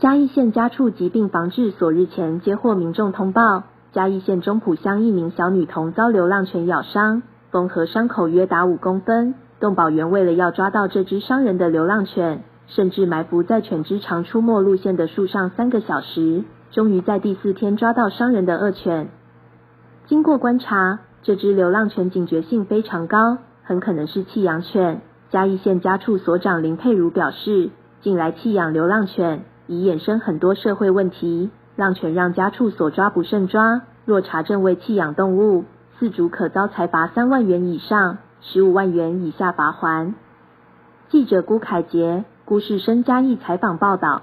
嘉义县家畜疾病防治所日前接获民众通报，嘉义县中埔乡一名小女童遭流浪犬咬伤，缝合伤口约达5公分。动保员为了要抓到这只伤人的流浪犬，甚至埋伏在犬只常出没路线的树上3个小时，终于在第4天抓到伤人的恶犬。经过观察，这只流浪犬警觉性非常高，很可能是弃养犬。嘉义县家畜所长林佩如表示，近来弃养流浪犬已衍生很多社会问题，浪犬让家畜所抓不胜抓，若查证为弃养动物，饲主可遭裁罚3万元以上15万元以下罚锾。记者辜凯杰、辜世生嘉义采访报道。